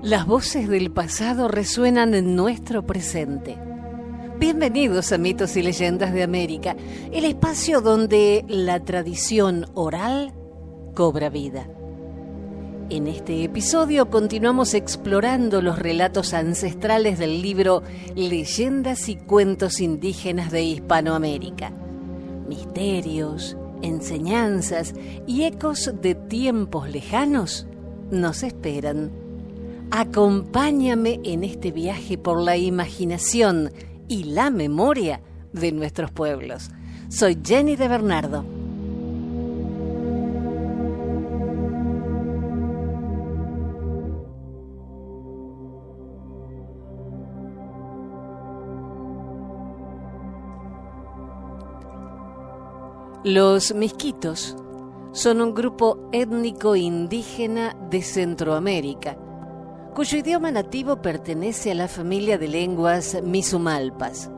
Las voces del pasado resuenan en nuestro presente. Bienvenidos a Mitos y Leyendas de América, el espacio donde la tradición oral cobra vida. En este episodio continuamos explorando los relatos ancestrales del libro Leyendas y Cuentos Indígenas de Hispanoamérica. Misterios, enseñanzas y ecos de tiempos lejanos nos esperan. Acompáñame en este viaje por la imaginación y la memoria de nuestros pueblos. Soy Jenny de Bernardo. Los Misquitos son un grupo étnico indígena de Centroamérica, cuyo idioma nativo pertenece a la familia de lenguas misumalpas.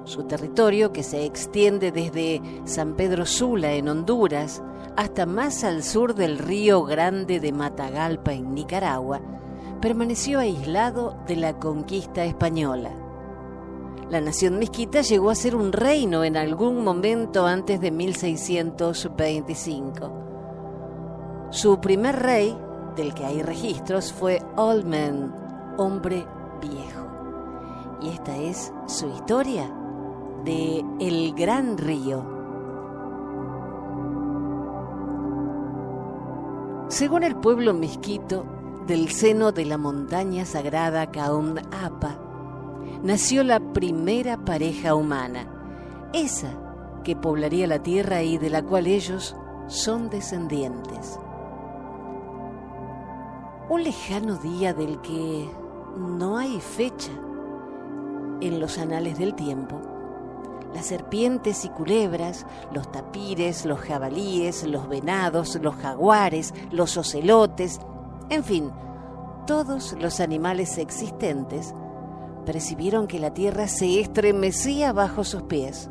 Su territorio, que se extiende desde San Pedro Sula en Honduras hasta más al sur del Río Grande de Matagalpa en Nicaragua, permaneció aislado de la conquista española. La nación misquita llegó a ser un reino en algún momento antes de 1625. Su primer rey, del que hay registros, fue Old Man, hombre viejo. Y esta es su historia de El Gran Río. Según el pueblo misquito, del seno de la montaña sagrada Caun Apa, nació la primera pareja humana, esa que poblaría la tierra y de la cual ellos son descendientes. Un lejano día del que no hay fecha en los anales del tiempo, las serpientes y culebras, los tapires, los jabalíes, los venados, los jaguares, los ocelotes, en fin, todos los animales existentes percibieron que la tierra se estremecía bajo sus pies.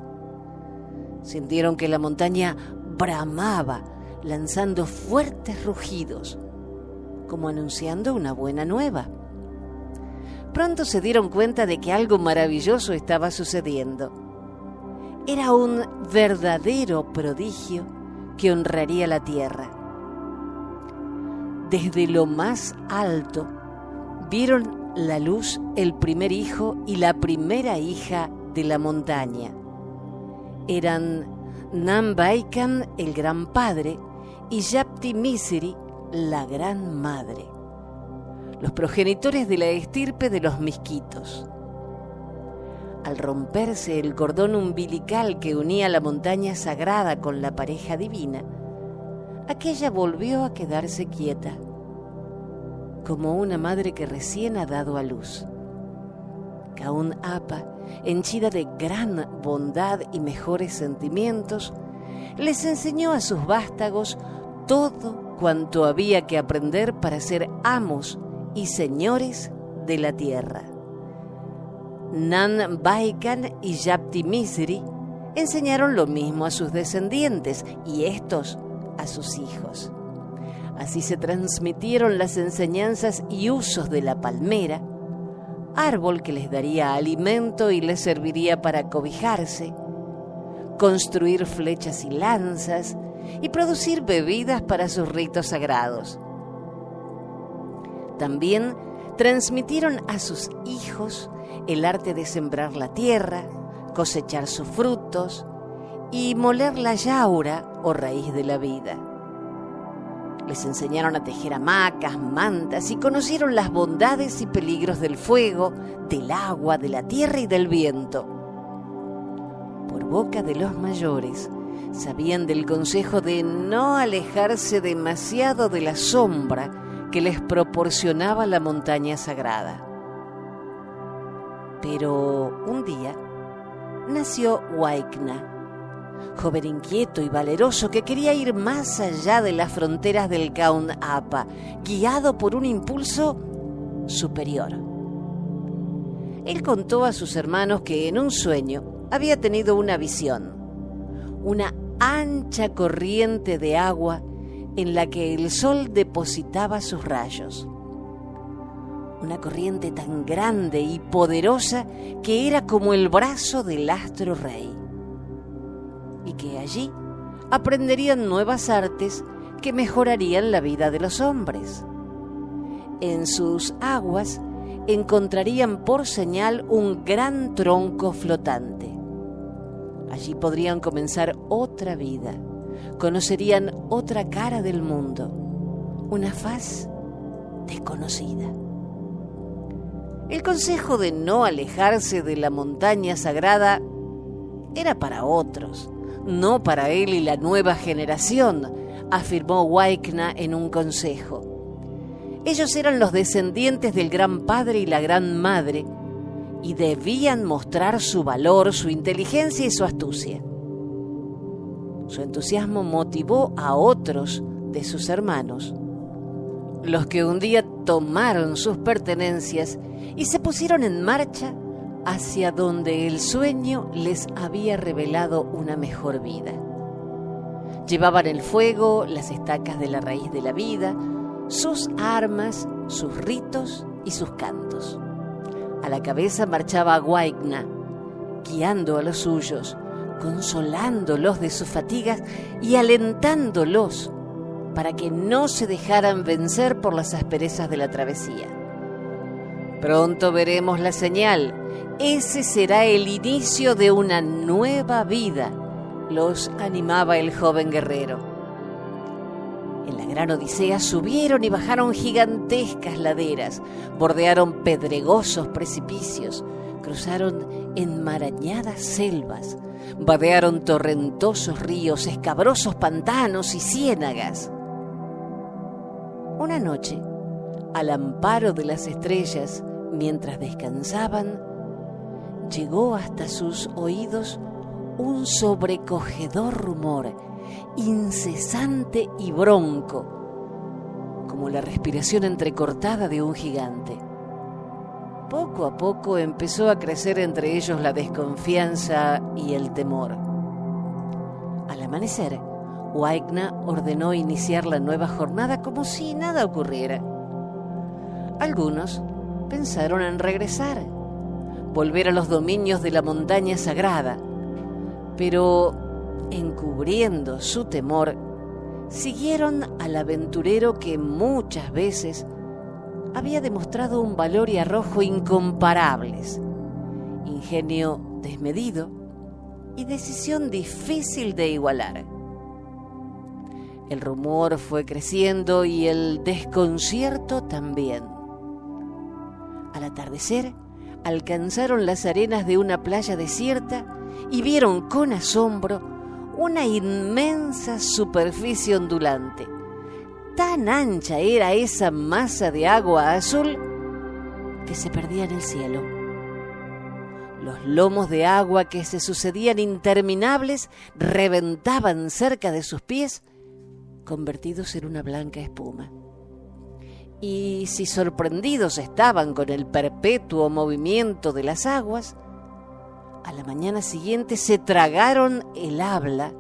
Sintieron que la montaña bramaba, lanzando fuertes rugidos, como anunciando una buena nueva. Pronto se dieron cuenta de que algo maravilloso estaba sucediendo. Era un verdadero prodigio que honraría la tierra. Desde lo más alto vieron la luz el primer hijo y la primera hija de la montaña. Eran Nambaikan, el gran padre, y Yapti Misiri, la gran madre, los progenitores de la estirpe de los misquitos. Al romperse el cordón umbilical que unía la montaña sagrada con la pareja divina, aquella volvió a quedarse quieta, como una madre que recién ha dado a luz. Caun Apa, henchida de gran bondad y mejores sentimientos, les enseñó a sus vástagos todo cuanto había que aprender para ser amos y señores de la tierra. Nan Baikan y Yapti Misiri enseñaron lo mismo a sus descendientes y estos a sus hijos. Así se transmitieron las enseñanzas y usos de la palmera, árbol que les daría alimento y les serviría para cobijarse, construir flechas y lanzas y producir bebidas para sus ritos sagrados. También transmitieron a sus hijos el arte de sembrar la tierra, cosechar sus frutos y moler la yaura o raíz de la vida. Les enseñaron a tejer hamacas, mantas y conocieron las bondades y peligros del fuego, del agua, de la tierra y del viento. Por boca de los mayores, sabían del consejo de no alejarse demasiado de la sombra que les proporcionaba la montaña sagrada. Pero un día nació Huaycna, joven inquieto y valeroso que quería ir más allá de las fronteras del Caun Apa, guiado por un impulso superior. Él contó a sus hermanos que en un sueño había tenido una visión, una ancha corriente de agua en la que el sol depositaba sus rayos. una corriente tan grande y poderosa que era como el brazo del astro rey, y que allí aprenderían nuevas artes que mejorarían la vida de los hombres. En sus aguas encontrarían por señal un gran tronco flotante. Allí podrían comenzar otra vida, conocerían otra cara del mundo, una faz desconocida. El consejo de no alejarse de la montaña sagrada era para otros, no para él y la nueva generación, afirmó Waikna en un consejo. Ellos eran los descendientes del gran padre y la gran madre y debían mostrar su valor, su inteligencia y su astucia. Su entusiasmo motivó a otros de sus hermanos, los que un día tomaron sus pertenencias y se pusieron en marcha hacia donde el sueño les había revelado una mejor vida. Llevaban el fuego, las estacas de la raíz de la vida, sus armas, sus ritos y sus cantos. A la cabeza marchaba Waikna, guiando a los suyos, consolándolos de sus fatigas y alentándolos para que no se dejaran vencer por las asperezas de la travesía. Pronto veremos la señal. Ese será el inicio de una nueva vida, los animaba el joven guerrero. En la gran odisea subieron y bajaron gigantescas laderas, bordearon pedregosos precipicios, cruzaron enmarañadas selvas, vadearon torrentosos ríos, escabrosos pantanos y ciénagas. Una noche, al amparo de las estrellas, mientras descansaban, llegó hasta sus oídos un sobrecogedor rumor, incesante y bronco, como la respiración entrecortada de un gigante. Poco a poco empezó a crecer entre ellos la desconfianza y el temor. Al amanecer, Waikna ordenó iniciar la nueva jornada como si nada ocurriera. Algunos pensaron en regresar, volver a los dominios de la montaña sagrada, pero, encubriendo su temor, siguieron al aventurero que muchas veces había demostrado un valor y arrojo incomparables, ingenio desmedido y decisión difícil de igualar. El rumor fue creciendo y el desconcierto también. Al atardecer, alcanzaron las arenas de una playa desierta y vieron con asombro una inmensa superficie ondulante. Tan ancha era esa masa de agua azul que se perdía en el cielo. Los lomos de agua que se sucedían interminables reventaban cerca de sus pies, convertidos en una blanca espuma. Y si sorprendidos estaban con el perpetuo movimiento de las aguas, a la mañana siguiente se tragaron el habla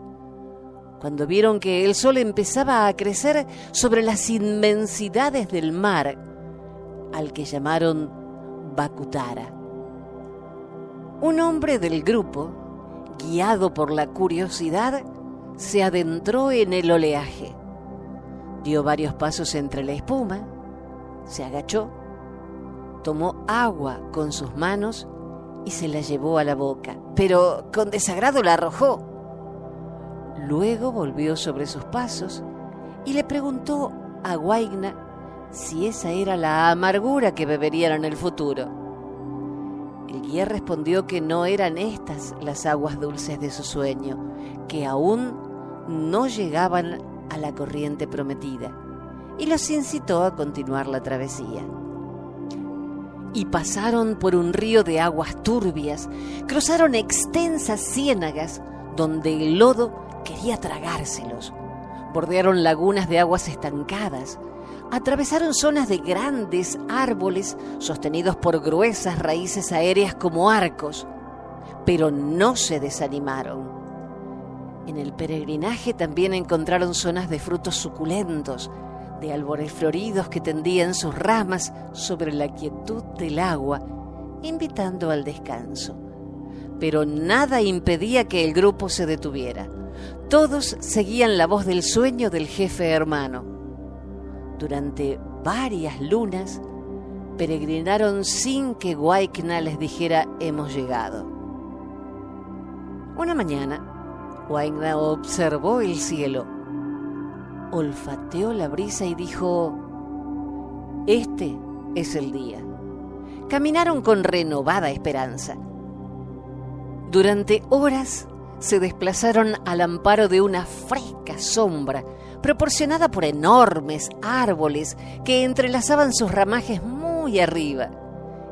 cuando vieron que el sol empezaba a crecer sobre las inmensidades del mar, al que llamaron Bakutara. Un hombre del grupo, guiado por la curiosidad, se adentró en el oleaje. Dio varios pasos entre la espuma, se agachó, tomó agua con sus manos y se la llevó a la boca, pero con desagrado la arrojó. Luego volvió sobre sus pasos y le preguntó a Waikna si esa era la amargura que beberían en el futuro. El guía respondió que no eran estas las aguas dulces de su sueño, que aún no llegaban a la corriente prometida, y los incitó a continuar la travesía. Y pasaron por un río de aguas turbias, cruzaron extensas ciénagas donde el lodo quería tragárselos, bordearon lagunas de aguas estancadas, atravesaron zonas de grandes árboles sostenidos por gruesas raíces aéreas como arcos, pero no se desanimaron. En el peregrinaje también encontraron zonas de frutos suculentos, de árboles floridos que tendían sus ramas sobre la quietud del agua, invitando al descanso. Pero nada impedía que el grupo se detuviera. Todos seguían la voz del sueño del jefe hermano. Durante varias lunas peregrinaron sin que Waikna les dijera hemos llegado. Una mañana, Waikna observó el cielo, olfateó la brisa y dijo: este es el día. Caminaron con renovada esperanza. Durante horas se desplazaron al amparo de una fresca sombra proporcionada por enormes árboles que entrelazaban sus ramajes muy arriba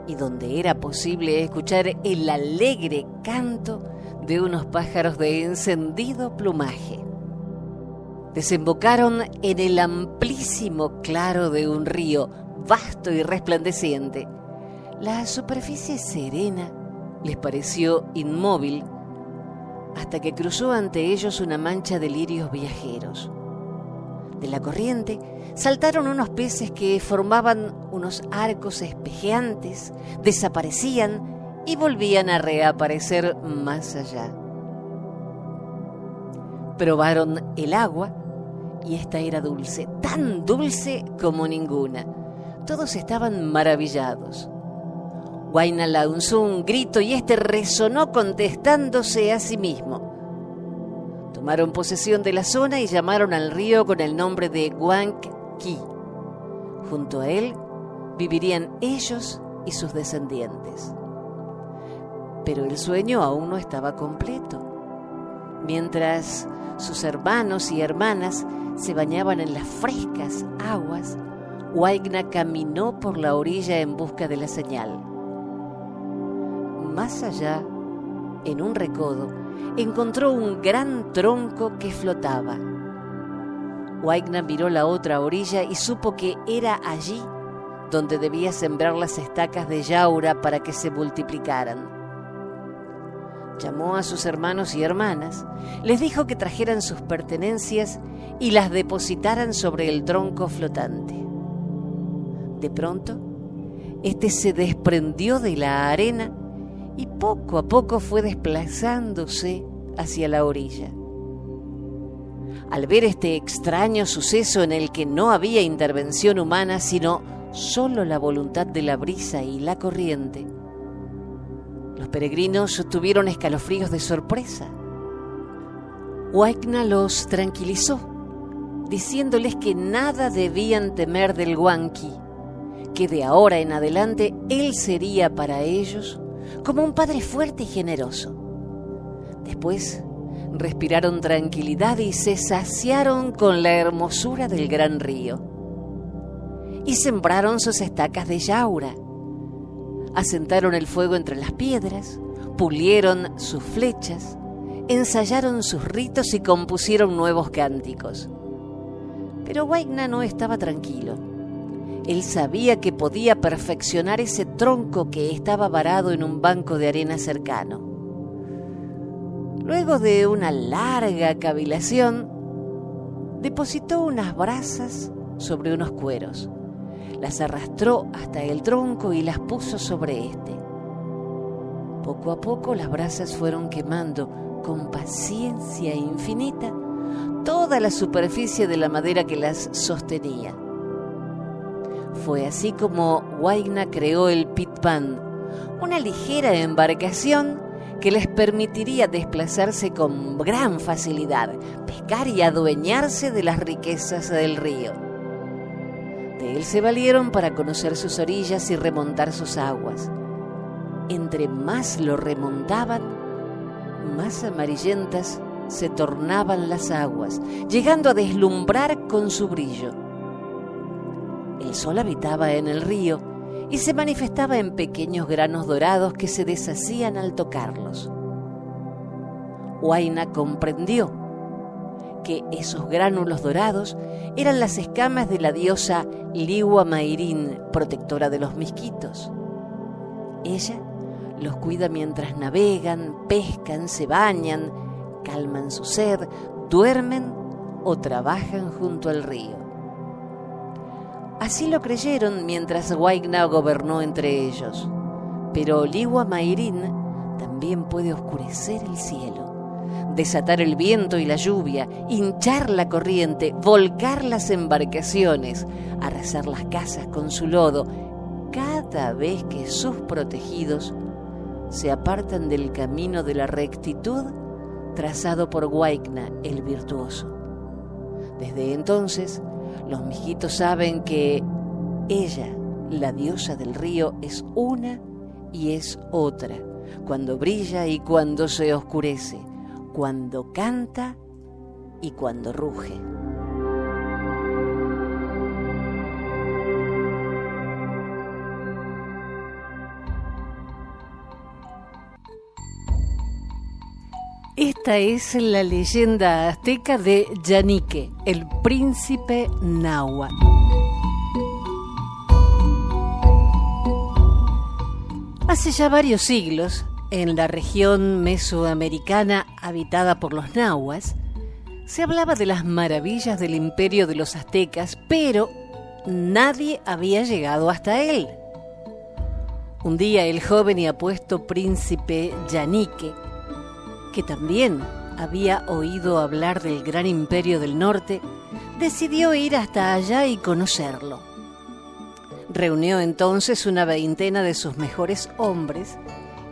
y donde era posible escuchar el alegre canto de unos pájaros de encendido plumaje. Desembocaron en el amplísimo claro de un río vasto y resplandeciente. La superficie serena les pareció inmóvil hasta que cruzó ante ellos una mancha de lirios viajeros. De la corriente saltaron unos peces que formaban unos arcos espejeantes, desaparecían y volvían a reaparecer más allá. Probaron el agua y esta era dulce, tan dulce como ninguna. Todos estaban maravillados. Waikna lanzó un grito y este resonó contestándose a sí mismo. Tomaron posesión de la zona y llamaron al río con el nombre de Guanqui. Junto a él vivirían ellos y sus descendientes. Pero el sueño aún no estaba completo. Mientras sus hermanos y hermanas se bañaban en las frescas aguas, Waikna caminó por la orilla en busca de la señal. Más allá, en un recodo, encontró un gran tronco que flotaba. Waikna miró la otra orilla y supo que era allí donde debía sembrar las estacas de yaura para que se multiplicaran. Llamó a sus hermanos y hermanas, les dijo que trajeran sus pertenencias y las depositaran sobre el tronco flotante. De pronto, este se desprendió de la arena y poco a poco fue desplazándose hacia la orilla. Al ver este extraño suceso en el que no había intervención humana, sino solo la voluntad de la brisa y la corriente, los peregrinos tuvieron escalofríos de sorpresa. Waikna los tranquilizó, diciéndoles que nada debían temer del Guanqui, que de ahora en adelante él sería para ellos como un padre fuerte y generoso. Después respiraron tranquilidad y se saciaron con la hermosura del gran río. Y sembraron sus estacas de yaura. Asentaron el fuego entre las piedras, pulieron sus flechas, ensayaron sus ritos y compusieron nuevos cánticos. Pero Waikna no estaba tranquilo. Él sabía que podía perfeccionar ese tronco que estaba varado en un banco de arena cercano. Luego de una larga cavilación, depositó unas brasas sobre unos cueros. Las arrastró hasta el tronco y las puso sobre este. Poco a poco las brasas fueron quemando con paciencia infinita toda la superficie de la madera que las sostenía. Fue así como Waikna creó el pitpan, una ligera embarcación que les permitiría desplazarse con gran facilidad, pescar y adueñarse de las riquezas del río. De él se valieron para conocer sus orillas y remontar sus aguas. Entre más lo remontaban, más amarillentas se tornaban las aguas, llegando a deslumbrar con su brillo. El sol habitaba en el río y se manifestaba en pequeños granos dorados que se deshacían al tocarlos. Waikna comprendió que esos gránulos dorados eran las escamas de la diosa Liwa Mairin, protectora de los misquitos. Ella los cuida mientras navegan, pescan, se bañan, calman su sed, duermen o trabajan junto al río. Así lo creyeron mientras Huayna gobernó entre ellos. Pero Liwa Mayrin también puede oscurecer el cielo, desatar el viento y la lluvia, hinchar la corriente, volcar las embarcaciones, arrasar las casas con su lodo, cada vez que sus protegidos se apartan del camino de la rectitud trazado por Huayna el virtuoso. Desde entonces, los mijitos saben que ella, la diosa del río, es una y es otra, cuando brilla y cuando se oscurece, cuando canta y cuando ruge. Esta es la leyenda azteca de Yanique, el príncipe Nahua. Hace ya varios siglos, en la región mesoamericana habitada por los nahuas, se hablaba de las maravillas del imperio de los aztecas, pero nadie había llegado hasta él. Un día el joven y apuesto príncipe Yanique, que también había oído hablar del gran imperio del norte, decidió ir hasta allá y conocerlo. Reunió entonces una veintena de sus mejores hombres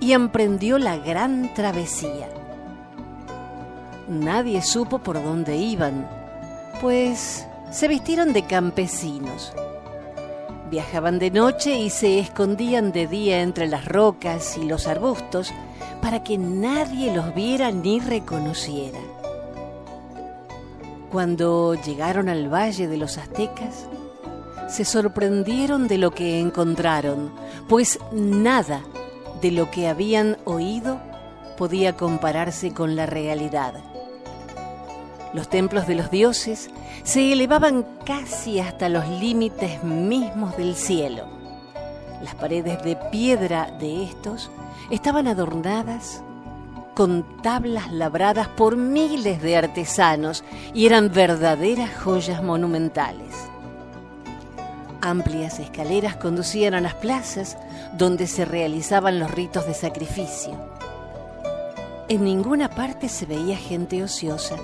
y emprendió la gran travesía. Nadie supo por dónde iban, pues se vistieron de campesinos. Viajaban de noche y se escondían de día entre las rocas y los arbustos para que nadie los viera ni reconociera. Cuando llegaron al valle de los aztecas, se sorprendieron de lo que encontraron, pues nada de lo que habían oído podía compararse con la realidad. Los templos de los dioses se elevaban casi hasta los límites mismos del cielo. Las paredes de piedra de estos estaban adornadas con tablas labradas por miles de artesanos y eran verdaderas joyas monumentales. Amplias escaleras conducían a las plazas donde se realizaban los ritos de sacrificio. En ninguna parte se veía gente ociosa.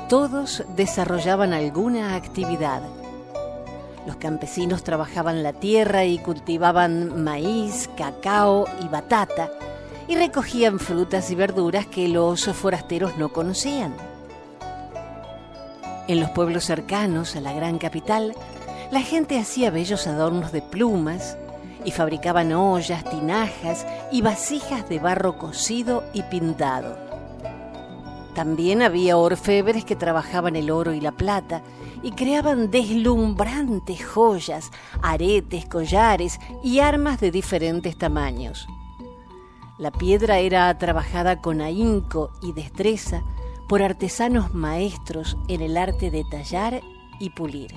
Todos desarrollaban alguna actividad. Los campesinos trabajaban la tierra y cultivaban maíz, cacao y batata, y recogían frutas y verduras que los forasteros no conocían. En los pueblos cercanos a la gran capital, la gente hacía bellos adornos de plumas y fabricaban ollas, tinajas y vasijas de barro cocido y pintado. También había orfebres que trabajaban el oro y la plata y creaban deslumbrantes joyas, aretes, collares y armas de diferentes tamaños. La piedra era trabajada con ahínco y destreza por artesanos maestros en el arte de tallar y pulir.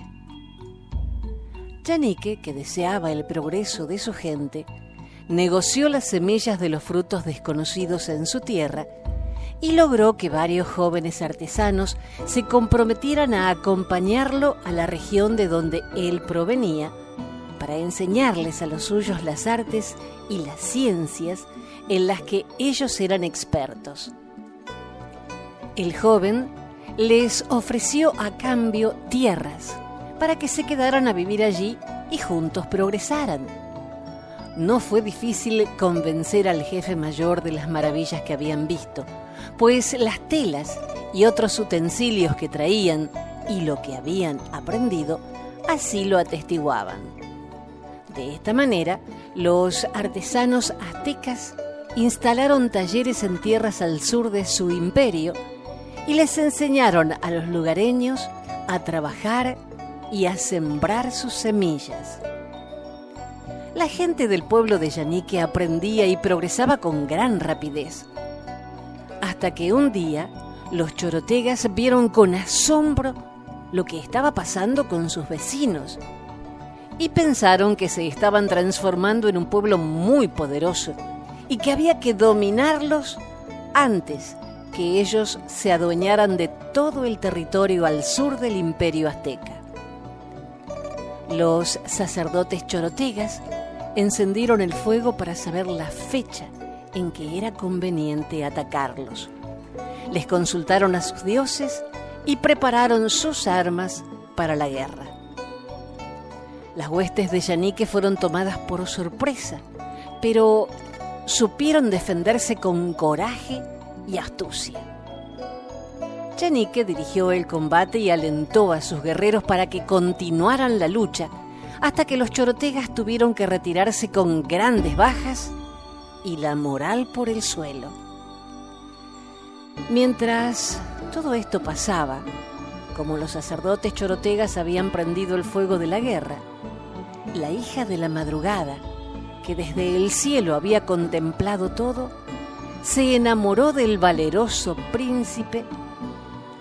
Yanique, que deseaba el progreso de su gente, negoció las semillas de los frutos desconocidos en su tierra y logró que varios jóvenes artesanos se comprometieran a acompañarlo a la región de donde él provenía para enseñarles a los suyos las artes y las ciencias en las que ellos eran expertos. El joven les ofreció a cambio tierras para que se quedaran a vivir allí y juntos progresaran. No fue difícil convencer al jefe mayor de las maravillas que habían visto, pues las telas y otros utensilios que traían y lo que habían aprendido así lo atestiguaban. De esta manera, los artesanos aztecas instalaron talleres en tierras al sur de su imperio y les enseñaron a los lugareños a trabajar y a sembrar sus semillas. La gente del pueblo de Yanique aprendía y progresaba con gran rapidez. Hasta que un día los chorotegas vieron con asombro lo que estaba pasando con sus vecinos y pensaron que se estaban transformando en un pueblo muy poderoso y que había que dominarlos antes que ellos se adueñaran de todo el territorio al sur del imperio azteca. Los sacerdotes chorotegas encendieron el fuego para saber la fecha en que era conveniente atacarlos. Les consultaron a sus dioses y prepararon sus armas para la guerra. Las huestes de Yanique fueron tomadas por sorpresa, pero supieron defenderse con coraje y astucia. Yanique dirigió el combate y alentó a sus guerreros para que continuaran la lucha, hasta que los chorotegas tuvieron que retirarse con grandes bajas y la moral por el suelo. Mientras todo esto pasaba, como los sacerdotes chorotegas habían prendido el fuego de la guerra, la hija de la madrugada, que desde el cielo había contemplado todo, se enamoró del valeroso príncipe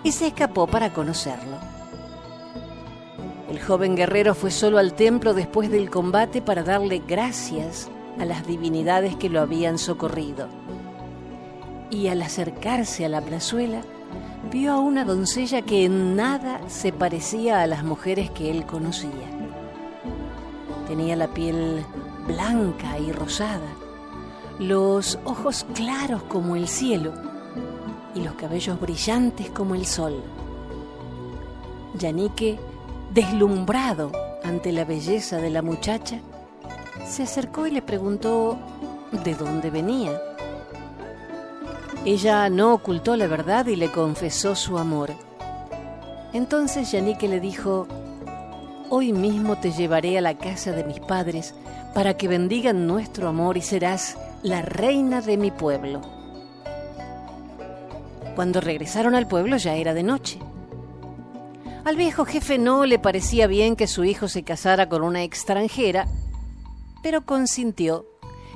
y se escapó para conocerlo. El joven guerrero fue solo al templo después del combate para darle gracias a las divinidades que lo habían socorrido. Y al acercarse a la plazuela, vio a una doncella que en nada se parecía a las mujeres que él conocía. Tenía la piel blanca y rosada, los ojos claros como el cielo y los cabellos brillantes como el sol. Yanique, deslumbrado ante la belleza de la muchacha, se acercó y le preguntó de dónde venía. Ella no ocultó la verdad y le confesó su amor. Entonces Yanique le dijo: «Hoy mismo te llevaré a la casa de mis padres para que bendigan nuestro amor y serás la reina de mi pueblo». Cuando regresaron al pueblo ya era de noche. Al viejo jefe no le parecía bien que su hijo se casara con una extranjera, pero consintió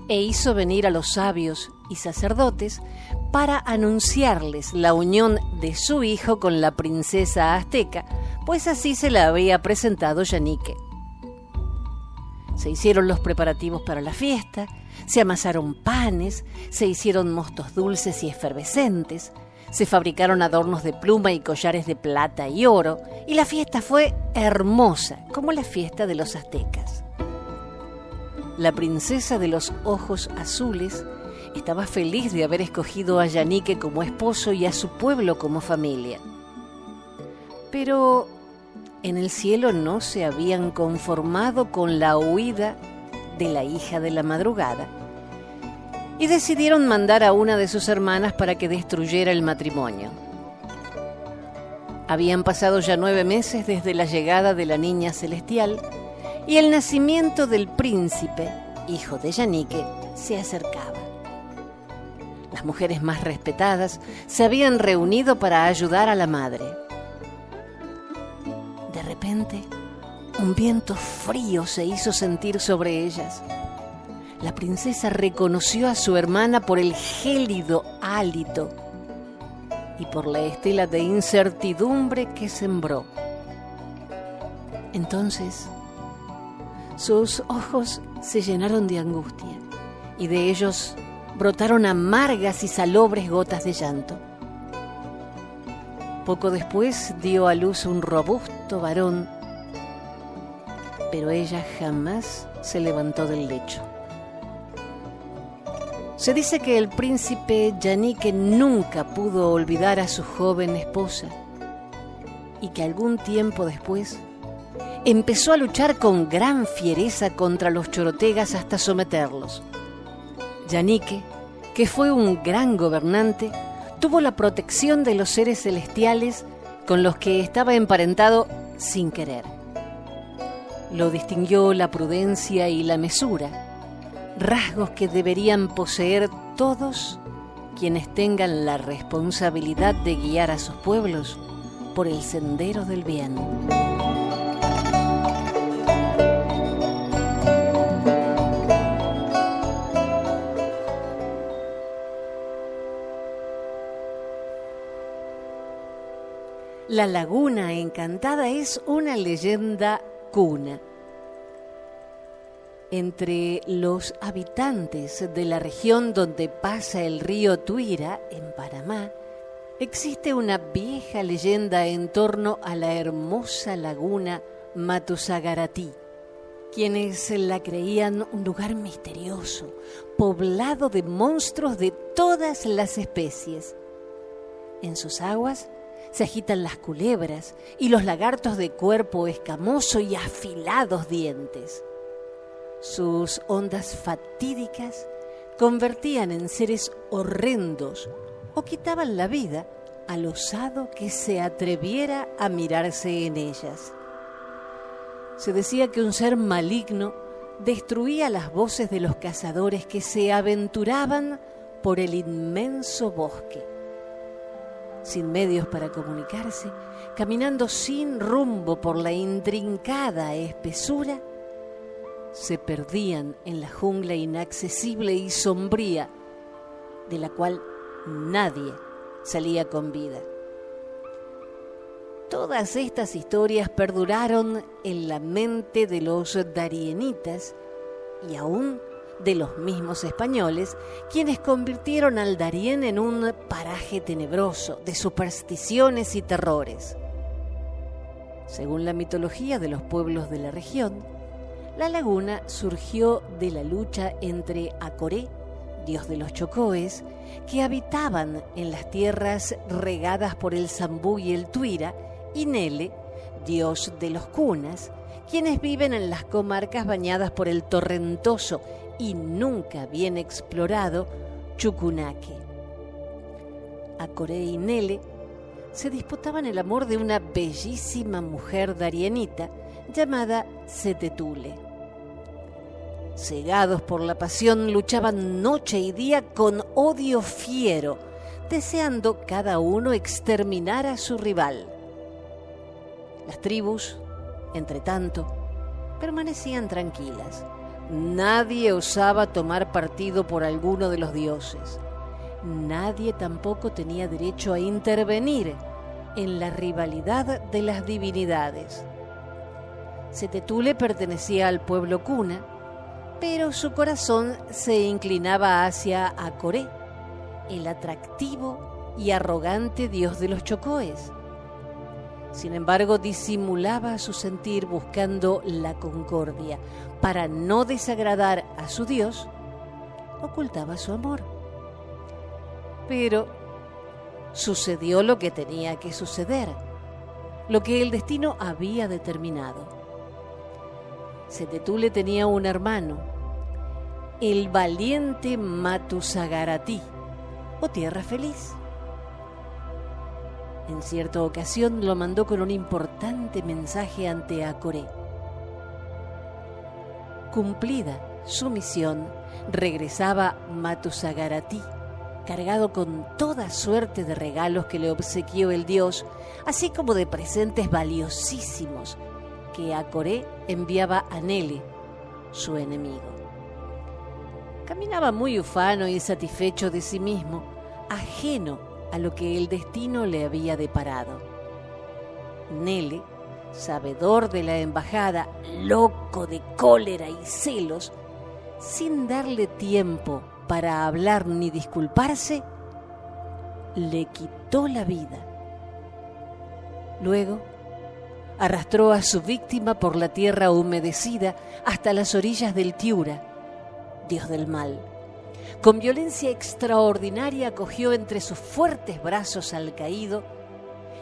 e hizo venir a los sabios y sacerdotes para anunciarles la unión de su hijo con la princesa azteca, pues así se la había presentado Yanique. Se hicieron los preparativos para la fiesta, se amasaron panes, se hicieron mostos dulces y efervescentes, se fabricaron adornos de pluma y collares de plata y oro, y la fiesta fue hermosa, como la fiesta de los aztecas. La princesa de los ojos azules estaba feliz de haber escogido a Yanique como esposo y a su pueblo como familia. Pero en el cielo no se habían conformado con la huida de la hija de la madrugada y decidieron mandar a una de sus hermanas para que destruyera el matrimonio. Habían pasado ya 9 meses desde la llegada de la niña celestial y el nacimiento del príncipe, hijo de Yanique, se acercaba. Las mujeres más respetadas se habían reunido para ayudar a la madre. De repente, un viento frío se hizo sentir sobre ellas. La princesa reconoció a su hermana por el gélido hálito y por la estela de incertidumbre que sembró. Entonces, sus ojos se llenaron de angustia y de ellos brotaron amargas y salobres gotas de llanto. Poco después dio a luz un robusto varón, pero ella jamás se levantó del lecho. Se dice que el príncipe Yanique nunca pudo olvidar a su joven esposa y que algún tiempo después empezó a luchar con gran fiereza contra los chorotegas hasta someterlos. Yanique, que fue un gran gobernante, tuvo la protección de los seres celestiales con los que estaba emparentado sin querer. Lo distinguió la prudencia y la mesura, rasgos que deberían poseer todos quienes tengan la responsabilidad de guiar a sus pueblos por el sendero del bien. La Laguna Encantada es una leyenda cuna. Entre los habitantes de la región donde pasa el río Tuira, en Panamá, existe una vieja leyenda en torno a la hermosa laguna Matusagaratí, quienes la creían un lugar misterioso, poblado de monstruos de todas las especies. En sus aguas se agitan las culebras y los lagartos de cuerpo escamoso y afilados dientes. Sus ondas fatídicas convertían en seres horrendos o quitaban la vida al osado que se atreviera a mirarse en ellas. Se decía que un ser maligno destruía las voces de los cazadores que se aventuraban por el inmenso bosque. Sin medios para comunicarse, caminando sin rumbo por la intrincada espesura, se perdían en la jungla inaccesible y sombría, de la cual nadie salía con vida. Todas estas historias perduraron en la mente de los darienitas y aún de los mismos españoles, quienes convirtieron al Darién en un paraje tenebroso de supersticiones y terrores. Según la mitología de los pueblos de la región, la laguna surgió de la lucha entre Acoré, dios de los chocoes, que habitaban en las tierras regadas por el Zambú y el Tuira, y Nele, dios de los cunas, quienes viven en las comarcas bañadas por el torrentoso y nunca bien explorado Chucunaque. Acoré y Nele se disputaban el amor de una bellísima mujer darienita llamada Setetule. Cegados por la pasión, luchaban noche y día con odio fiero, deseando cada uno exterminar a su rival. Las tribus, entre tanto, permanecían tranquilas. Nadie osaba tomar partido por alguno de los dioses. Nadie tampoco tenía derecho a intervenir en la rivalidad de las divinidades. Setetule pertenecía al pueblo cuna, pero su corazón se inclinaba hacia Acoré, el atractivo y arrogante dios de los chocoes. Sin embargo, disimulaba su sentir buscando la concordia. Para no desagradar a su dios, ocultaba su amor. Pero sucedió lo que tenía que suceder, lo que el destino había determinado. Setetule tenía un hermano, el valiente Matusagaratí, o Tierra Feliz. En cierta ocasión lo mandó con un importante mensaje ante Acoré. Cumplida su misión, regresaba Matusagaratí, cargado con toda suerte de regalos que le obsequió el dios, así como de presentes valiosísimos que Acoré enviaba a Nele, su enemigo. Caminaba muy ufano y satisfecho de sí mismo, ajeno a lo que el destino le había deparado. Nele, sabedor de la embajada, loco de cólera y celos, sin darle tiempo para hablar ni disculparse, le quitó la vida. Luego, arrastró a su víctima por la tierra humedecida hasta las orillas del Tiura, dios del mal. Con violencia extraordinaria cogió entre sus fuertes brazos al caído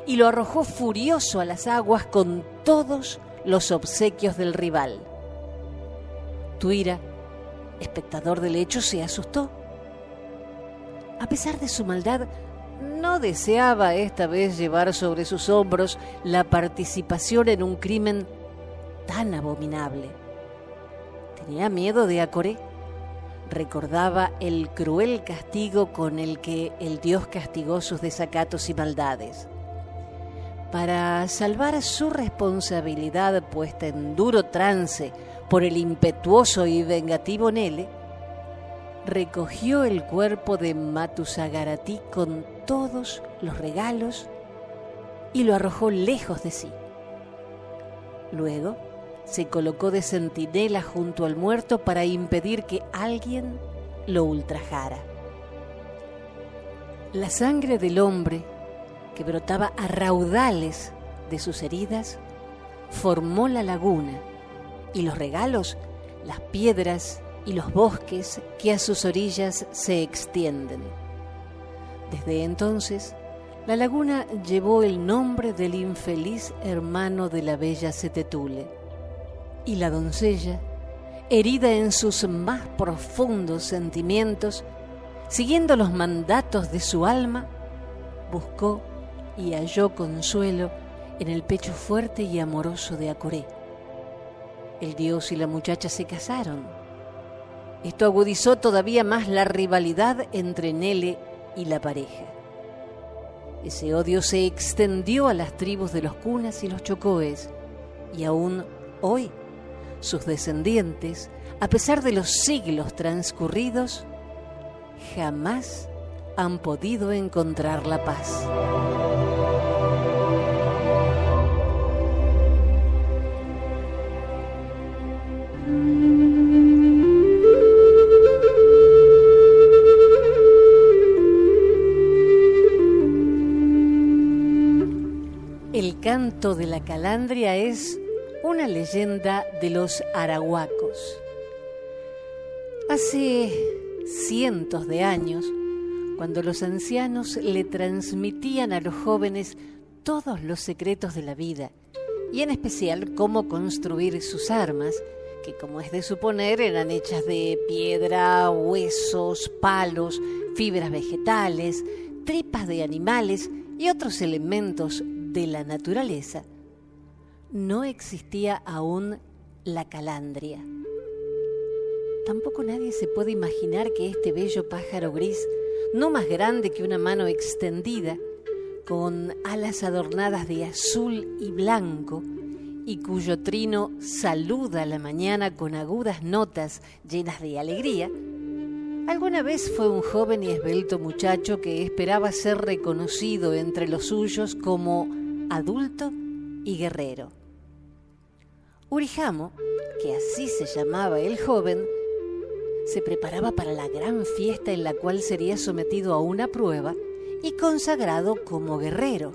y lo arrojó furioso a las aguas con todos los obsequios del rival. Tuira, espectador del hecho, se asustó. A pesar de su maldad, no deseaba esta vez llevar sobre sus hombros la participación en un crimen tan abominable. Tenía miedo de Acoré. Recordaba el cruel castigo con el que el dios castigó sus desacatos y maldades. Para salvar su responsabilidad puesta en duro trance por el impetuoso y vengativo Nele, recogió el cuerpo de Matusagaratí con todos los regalos y lo arrojó lejos de sí. Luego se colocó de centinela junto al muerto para impedir que alguien lo ultrajara. La sangre del hombre, que brotaba a raudales de sus heridas, formó la laguna y los regalos, las piedras y los bosques que a sus orillas se extienden. Desde entonces, la laguna llevó el nombre del infeliz hermano de la bella Setetule, y la doncella, herida en sus más profundos sentimientos, siguiendo los mandatos de su alma, buscó y halló consuelo en el pecho fuerte y amoroso de Acoré. El dios y la muchacha se casaron. Esto agudizó todavía más la rivalidad entre Nele y la pareja. Ese odio se extendió a las tribus de los Cunas y los Chocoes, y aún hoy sus descendientes, a pesar de los siglos transcurridos, jamás han podido encontrar la paz. El canto de la calandria es una leyenda de los arahuacos. Hace cientos de años, cuando los ancianos le transmitían a los jóvenes todos los secretos de la vida, y en especial cómo construir sus armas, que como es de suponer eran hechas de piedra, huesos, palos, fibras vegetales, tripas de animales y otros elementos de la naturaleza, no existía aún la calandria. Tampoco nadie se puede imaginar que este bello pájaro gris, no más grande que una mano extendida, con alas adornadas de azul y blanco, y cuyo trino saluda la mañana con agudas notas llenas de alegría, alguna vez fue un joven y esbelto muchacho que esperaba ser reconocido entre los suyos como adulto y guerrero. Urijamo, que así se llamaba el joven, se preparaba para la gran fiesta en la cual sería sometido a una prueba y consagrado como guerrero.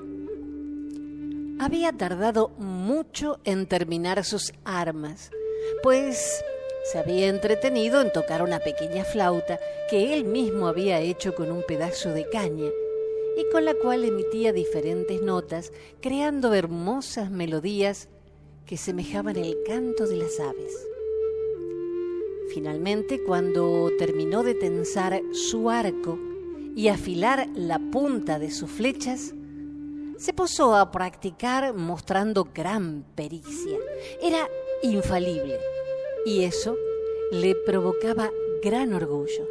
Había tardado mucho en terminar sus armas, pues se había entretenido en tocar una pequeña flauta que él mismo había hecho con un pedazo de caña y con la cual emitía diferentes notas, creando hermosas melodías que semejaban el canto de las aves. Finalmente, cuando terminó de tensar su arco y afilar la punta de sus flechas, se puso a practicar mostrando gran pericia. Era infalible y eso le provocaba gran orgullo.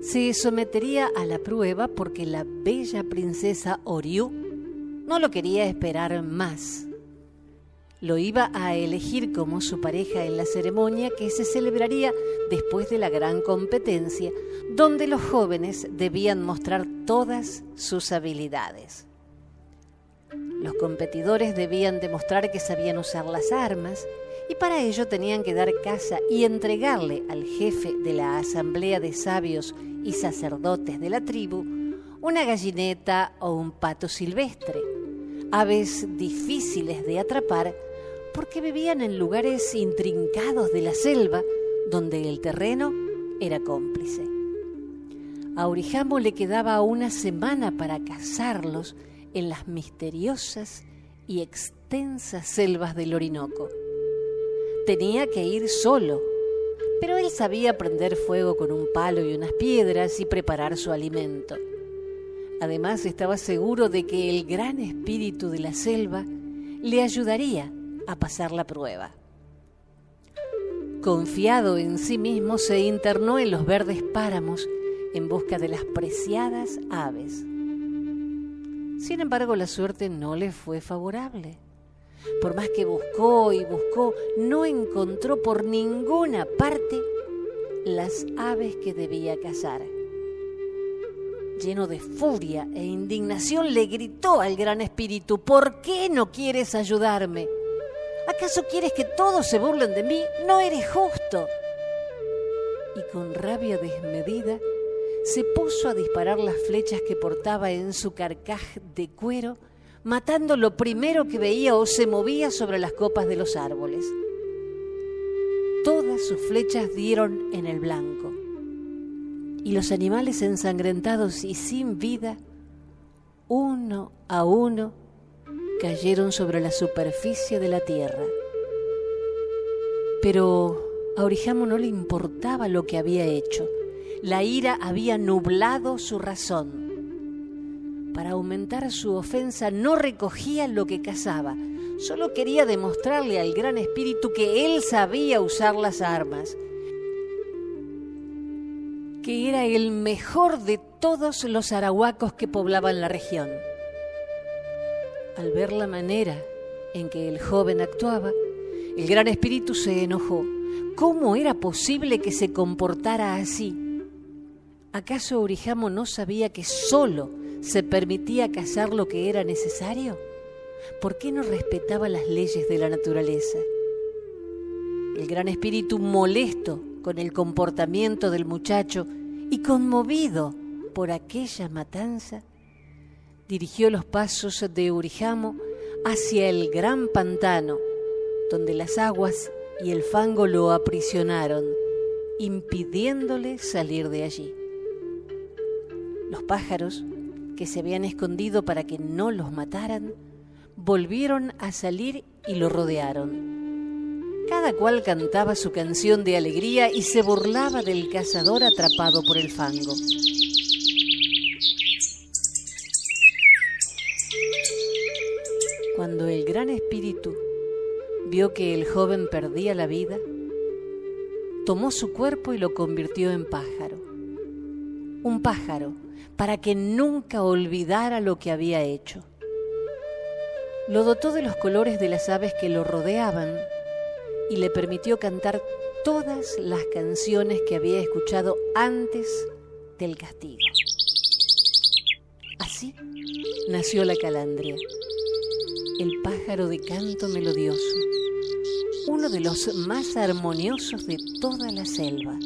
Se sometería a la prueba porque la bella princesa Oriú no lo quería esperar más. Lo iba a elegir como su pareja en la ceremonia que se celebraría después de la gran competencia, donde los jóvenes debían mostrar todas sus habilidades. Los competidores debían demostrar que sabían usar las armas y para ello tenían que dar caza y entregarle al jefe de la asamblea de sabios y sacerdotes de la tribu una gallineta o un pato silvestre, aves difíciles de atrapar porque vivían en lugares intrincados de la selva donde el terreno era cómplice. A Urijamo le quedaba una semana para cazarlos en las misteriosas y extensas selvas del Orinoco. Tenía que ir solo, pero él sabía prender fuego con un palo y unas piedras y preparar su alimento. Además, estaba seguro de que el gran espíritu de la selva le ayudaría a pasar la prueba. Confiado en sí mismo, se internó en los verdes páramos en busca de las preciadas aves. Sin embargo, la suerte no le fue favorable. Por más que buscó y buscó, no encontró por ninguna parte las aves que debía cazar. Lleno de furia e indignación, le gritó al gran espíritu: ¿por qué no quieres ayudarme? ¿Acaso quieres que todos se burlen de mí? ¡No eres justo! Y con rabia desmedida, se puso a disparar las flechas que portaba en su carcaj de cuero, matando lo primero que veía o se movía sobre las copas de los árboles. sus flechas dieron en el blanco, y los animales ensangrentados y sin vida, uno a uno, cayeron sobre la superficie de la tierra. Pero a Orijamo no le importaba lo que había hecho. La ira había nublado su razón. Para aumentar su ofensa no recogía lo que cazaba. Solo quería demostrarle al Gran Espíritu que él sabía usar las armas, que era el mejor de todos los arahuacos que poblaban la región. Al ver la manera en que el joven actuaba, el Gran Espíritu se enojó. ¿Cómo era posible que se comportara así? ¿Acaso Orijamo no sabía que solo se permitía cazar lo que era necesario? ¿Por qué no respetaba las leyes de la naturaleza? El Gran Espíritu, molesto con el comportamiento del muchacho y conmovido por aquella matanza, dirigió los pasos de Orijamo hacia el gran pantano, donde las aguas y el fango lo aprisionaron, impidiéndole salir de allí. Los pájaros, que se habían escondido para que no los mataran, volvieron a salir y lo rodearon. Cada cual cantaba su canción de alegría y se burlaba del cazador atrapado por el fango. Cuando el Gran Espíritu vio que el joven perdía la vida, tomó su cuerpo y lo convirtió en pájaro. Un pájaro para que nunca olvidara lo que había hecho. Lo dotó de los colores de las aves que lo rodeaban y le permitió cantar todas las canciones que había escuchado antes del castigo. Así nació la calandria, el pájaro de canto melodioso, uno de los más armoniosos de toda la selva.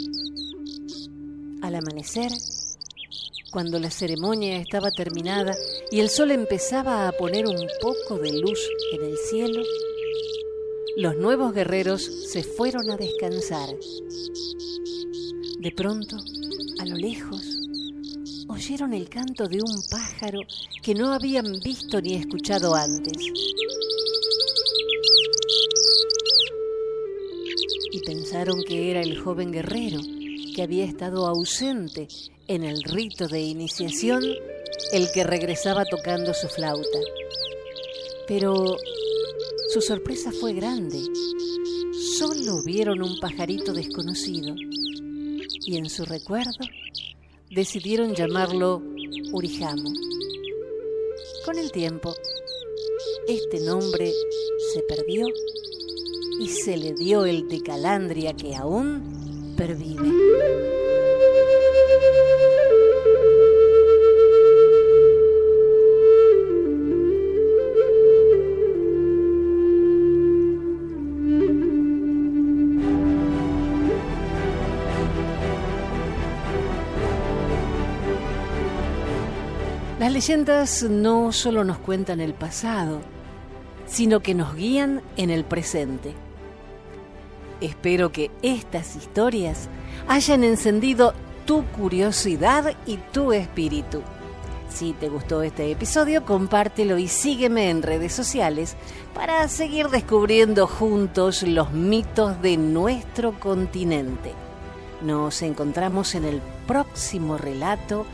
Al amanecer, cuando la ceremonia estaba terminada y el sol empezaba a poner un poco de luz en el cielo, los nuevos guerreros se fueron a descansar. De pronto, a lo lejos, oyeron el canto de un pájaro que no habían visto ni escuchado antes. Y pensaron que era el joven guerrero que había estado ausente en el rito de iniciación, el que regresaba tocando su flauta. Pero su sorpresa fue grande. Solo vieron un pajarito desconocido y en su recuerdo decidieron llamarlo Orijamo. Con el tiempo, este nombre se perdió y se le dio el de calandria que aún pervive. Las leyendas no solo nos cuentan el pasado, sino que nos guían en el presente. Espero que estas historias hayan encendido tu curiosidad y tu espíritu. Si te gustó este episodio, compártelo y sígueme en redes sociales para seguir descubriendo juntos los mitos de nuestro continente. Nos encontramos en el próximo relato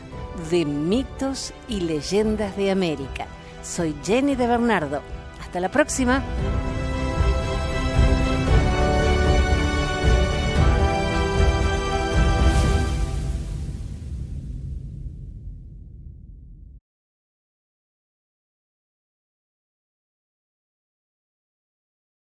de Mitos y Leyendas de América. Soy Jenny de Bernardo. Hasta la próxima.